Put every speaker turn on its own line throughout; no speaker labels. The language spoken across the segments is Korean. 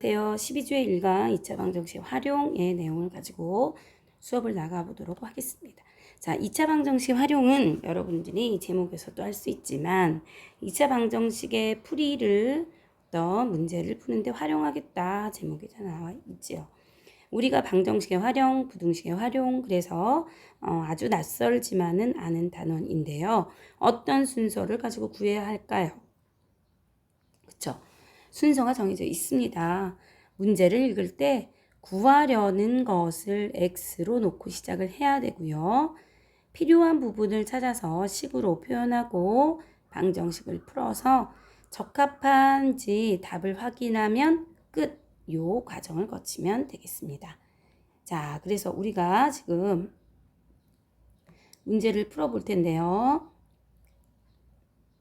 안녕하세요. 12주의 1강 2차 방정식 활용의 내용을 가지고 수업을 나가보도록 하겠습니다. 자, 2차 방정식 활용은 여러분들이 제목에서도 할 수 있지만 2차 방정식의 풀이를 어떤 문제를 푸는데 활용하겠다 제목에 나와 있지요. 우리가 방정식의 활용, 부등식의 활용, 그래서 아주 낯설지만은 않은 단원인데요. 어떤 순서를 가지고 구해야 할까요? 그쵸? 순서가 정해져 있습니다. 문제를 읽을 때 구하려는 것을 X로 놓고 시작을 해야 되고요. 필요한 부분을 찾아서 식으로 표현하고 방정식을 풀어서 적합한지 답을 확인하면 끝. 요 과정을 거치면 되겠습니다. 자, 그래서 우리가 지금 문제를 풀어볼 텐데요.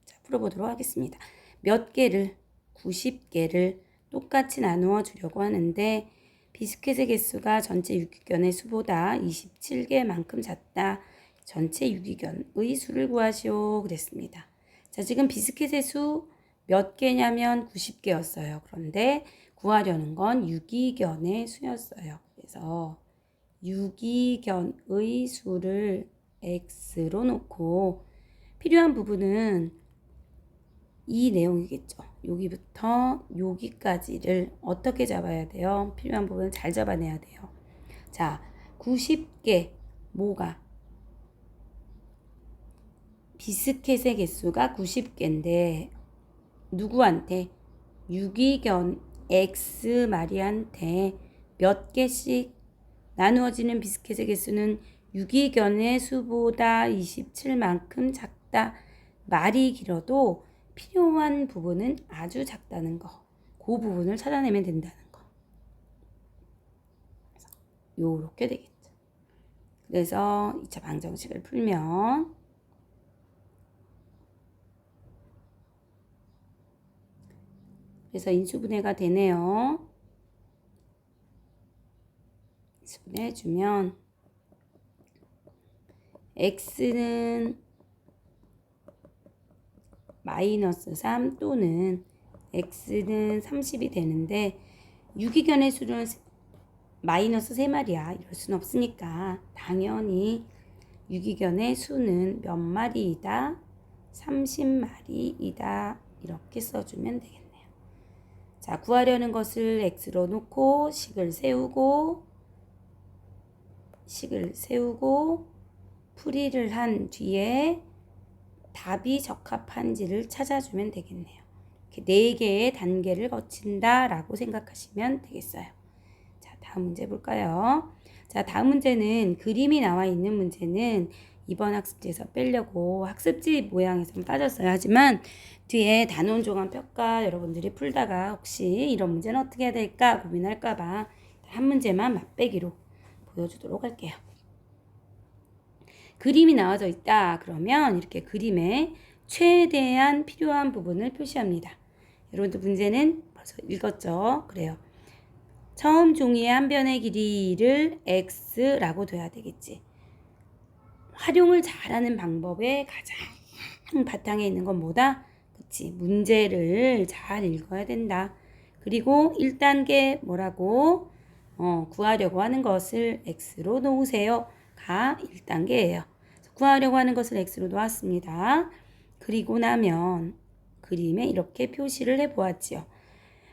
자, 풀어보도록 하겠습니다. 몇 개를 90개를 똑같이 나누어 주려고 하는데 비스켓의 개수가 전체 유기견의 수보다 27개만큼 작다. 전체 유기견의 수를 구하시오. 그랬습니다. 자, 지금 비스켓의 수 몇 개냐면 90개였어요. 그런데 구하려는 건 유기견의 수였어요. 그래서 유기견의 수를 X로 놓고 필요한 부분은 이 내용이겠죠. 여기부터 여기까지를 어떻게 잡아야 돼요? 필요한 부분을 잘 잡아내야 돼요. 자, 90개 뭐가? 비스켓의 개수가 90개인데 누구한테? 유기견 X 마리한테 몇 개씩 나누어지는 비스켓의 개수는 유기견의 수보다 27만큼 작다. 말이 길어도 필요한 부분은 아주 작다는 거. 그 부분을 찾아내면 된다는 거. 요렇게 되겠죠. 그래서 2차 방정식을 풀면 그래서 인수분해가 되네요. 인수분해 주면 x는 마이너스 3 또는 x는 30이 되는데 유기견의 수는 마이너스 3마리야. 이럴 순 없으니까 당연히 유기견의 수는 몇 마리이다? 30마리이다. 이렇게 써주면 되겠네요. 자, 구하려는 것을 x로 놓고 식을 세우고 풀이를 한 뒤에 답이 적합한지를 찾아주면 되겠네요. 이렇게 4개의 단계를 거친다 라고 생각하시면 되겠어요. 자, 다음 문제 볼까요? 자, 다음 문제는 그림이 나와 있는 문제는 이번 학습지에서 빼려고 학습지 모양에서 빠졌어요. 하지만 뒤에 단원 조감 평가 여러분들이 풀다가 혹시 이런 문제는 어떻게 해야 될까 고민할까봐 한 문제만 맛배기로 보여주도록 할게요. 그림이 나와져 있다. 그러면 이렇게 그림에 최대한 필요한 부분을 표시합니다. 여러분들 문제는 벌써 읽었죠? 그래요. 처음 종이의 한 변의 길이를 X라고 둬야 되겠지. 활용을 잘하는 방법의 가장 바탕에 있는 건 뭐다? 그치? 문제를 잘 읽어야 된다. 그리고 1단계 뭐라고? 구하려고 하는 것을 X로 놓으세요. 가 1단계예요. 구하려고 하는 것을 X로 놓았습니다. 그리고 나면 그림에 이렇게 표시를 해보았지요.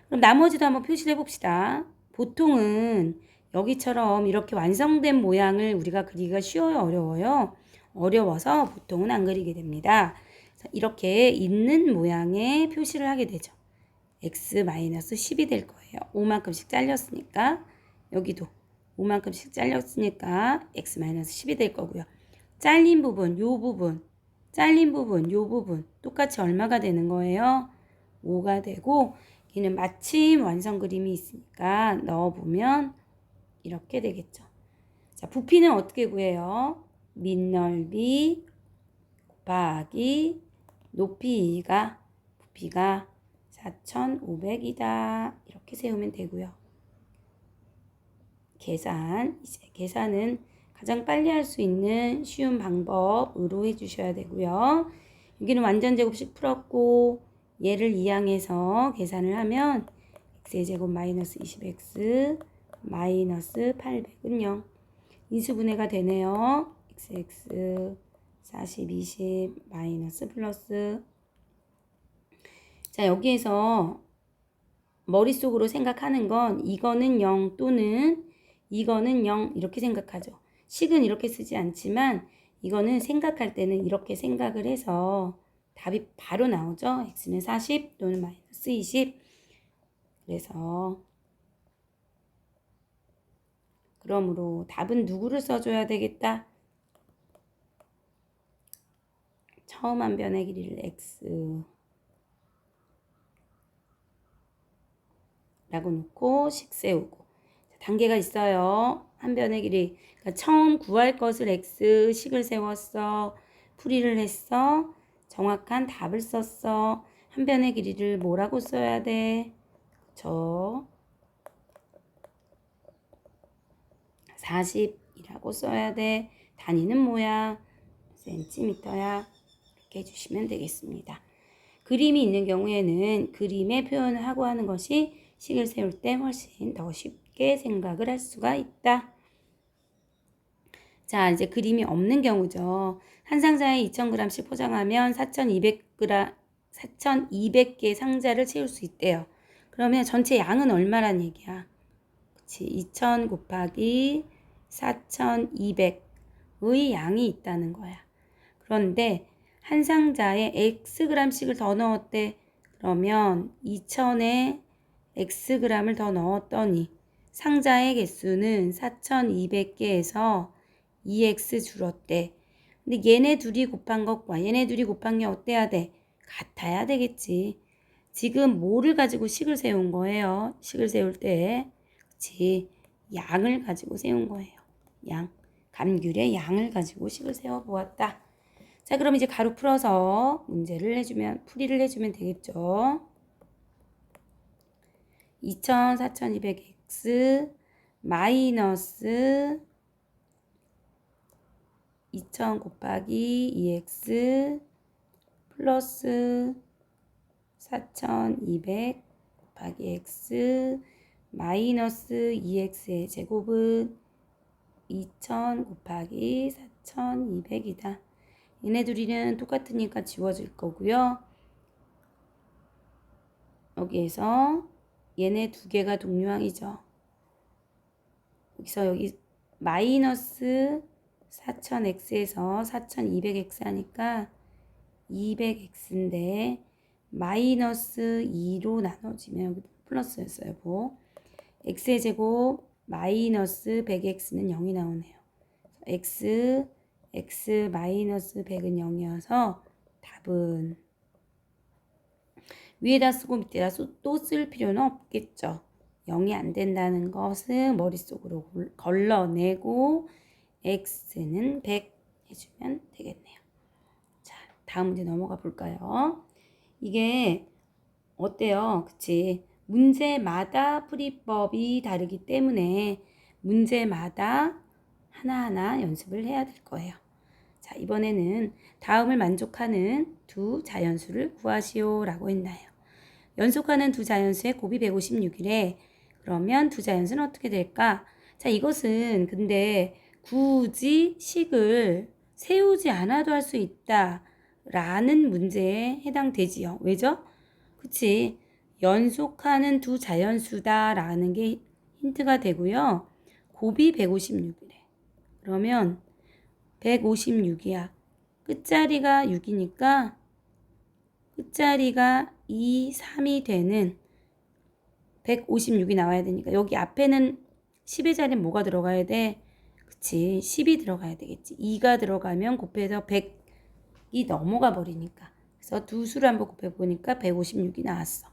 그럼 나머지도 한번 표시를 해봅시다. 보통은 여기처럼 이렇게 완성된 모양을 우리가 그리기가 쉬워요? 어려워요? 어려워서 보통은 안 그리게 됩니다. 이렇게 있는 모양의 표시를 하게 되죠. x-10이 될 거예요. 5만큼씩 잘렸으니까 여기도 5만큼씩 잘렸으니까 x-10이 될 거고요. 잘린 부분, 요 부분, 요 부분 똑같이 얼마가 되는 거예요? 5가 되고 얘는 마침 완성 그림이 있으니까 넣어보면 이렇게 되겠죠. 자, 부피는 어떻게 구해요? 밑넓이 곱하기 높이가 부피가 4,500이다. 이렇게 세우면 되고요. 계산은 가장 빨리 할 수 있는 쉬운 방법으로 해주셔야 되고요. 여기는 완전 제곱식 풀었고 얘를 이항해서 계산을 하면 x의 제곱 마이너스 20x 마이너스 800은 0. 인수분해가 되네요. xx 40, 20 마이너스 플러스. 자, 여기에서 머릿속으로 생각하는 건 이거는 0 또는 이거는 0 이렇게 생각하죠. 식은 이렇게 쓰지 않지만 이거는 생각할 때는 이렇게 생각을 해서 답이 바로 나오죠. x는 40 또는 마이너스 20. 그래서 그러므로 답은 누구를 써줘야 되겠다? 처음 한 변의 길이를 x 라고 놓고 식 세우고 단계가 있어요. 한 변의 길이 그러니까 처음 구할 것을 x 식을 세웠어. 풀이를 했어. 정확한 답을 썼어. 한 변의 길이를 뭐라고 써야 돼? 그쵸? 40이라고 써야 돼. 단위는 뭐야? 센티미터야. 이렇게 해주시면 되겠습니다. 그림이 있는 경우에는 그림의 표현을 하고 하는 것이 식을 세울 때 훨씬 더 쉽게 생각을 할 수가 있다. 자, 이제 그림이 없는 경우죠. 한 상자에 2000g씩 포장하면 4200개 상자를 채울 수 있대요. 그러면 전체 양은 얼마란 얘기야? 그치, 2000 곱하기 4200의 양이 있다는 거야. 그런데 한 상자에 xg씩을 더 넣었대. 그러면 2000에 xg을 더 넣었더니 상자의 개수는 4200개에서 2x 줄었대. 근데 얘네 둘이 곱한 것과 얘네 둘이 곱한 게 어때야 돼? 같아야 되겠지. 지금 뭐를 가지고 식을 세운 거예요? 식을 세울 때 그치, 양을 가지고 세운 거예요. 양, 감귤의 양을 가지고 식을 세워 보았다. 자, 그럼 이제 가로 풀어서 풀이를 해주면 되겠죠. 2000, 4200x 마이너스 2000 곱하기 2x 플러스 4200 곱하기 x 마이너스 2x의 제곱은 2000 곱하기 4200이다. 얘네 둘이는 똑같으니까 지워질 거고요. 여기에서 얘네 두 개가 동류항이죠. 여기 마이너스 4000x에서 4200x 하니까 200x인데 마이너스 2로 나눠지면 여기 플러스였어요. x의 제곱 마이너스 100x는 0이 나오네요. x 마이너스 100은 0이어서 답은 위에다 쓰고 밑에다 또 쓸 필요는 없겠죠. 0이 안 된다는 것은 머릿속으로 걸러내고 x는 100 해주면 되겠네요. 자, 다음 문제 넘어가 볼까요? 이게 어때요? 그치? 문제마다 풀이법이 다르기 때문에 문제마다 하나하나 연습을 해야 될 거예요. 자, 이번에는 다음을 만족하는 두 자연수를 구하시오 라고 했나요? 연속하는 두 자연수의 곱이 156이래. 그러면 두 자연수는 어떻게 될까? 자, 이것은 근데 굳이 식을 세우지 않아도 할 수 있다 라는 문제에 해당되지요. 왜죠? 그치? 연속하는 두 자연수다 라는 게 힌트가 되고요. 곱이 156이래. 그러면 156이야. 끝자리가 6이니까 끝자리가 2, 3이 되는 156이 나와야 되니까 여기 앞에는 10의 자리는 뭐가 들어가야 돼? 그치, 10이 들어가야 되겠지. 2가 들어가면 곱해서 100이 넘어가 버리니까. 그래서 두 수를 한번 곱해보니까 156이 나왔어.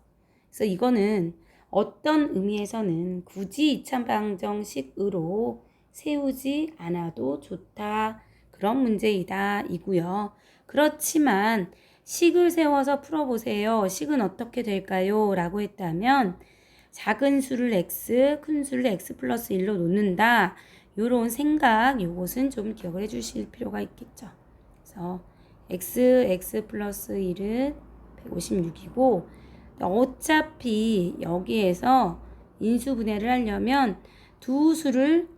그래서 이거는 어떤 의미에서는 굳이 이차방정식으로 세우지 않아도 좋다. 그런 문제이다 이고요. 그렇지만 식을 세워서 풀어보세요. 식은 어떻게 될까요? 라고 했다면 작은 수를 x, 큰 수를 x 플러스 1로 놓는다. 요런 생각, 요것은 좀 기억을 해 주실 필요가 있겠죠. 그래서 x 플러스 1은 156이고 어차피 여기에서 인수분해를 하려면 두 수를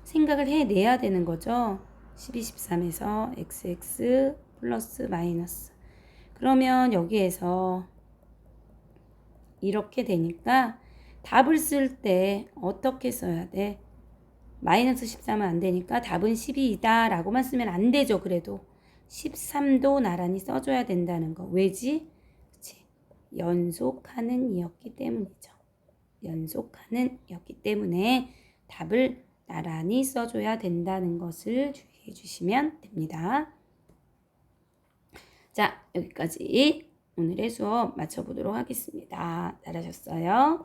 생각을 해내야 되는 거죠. 12, 13에서 xx 플러스 마이너스. 그러면 여기에서 이렇게 되니까 답을 쓸 때 어떻게 써야 돼? 마이너스 13은 안 되니까 답은 12이다 라고만 쓰면 안 되죠. 그래도 13도 나란히 써줘야 된다는 거. 왜지? 그치? 연속하는 이었기 때문이죠. 연속하는 이었기 때문에 답을 나란히 써줘야 된다는 것을 주의해 주시면 됩니다. 자, 여기까지 오늘의 수업 마쳐보도록 하겠습니다. 잘하셨어요.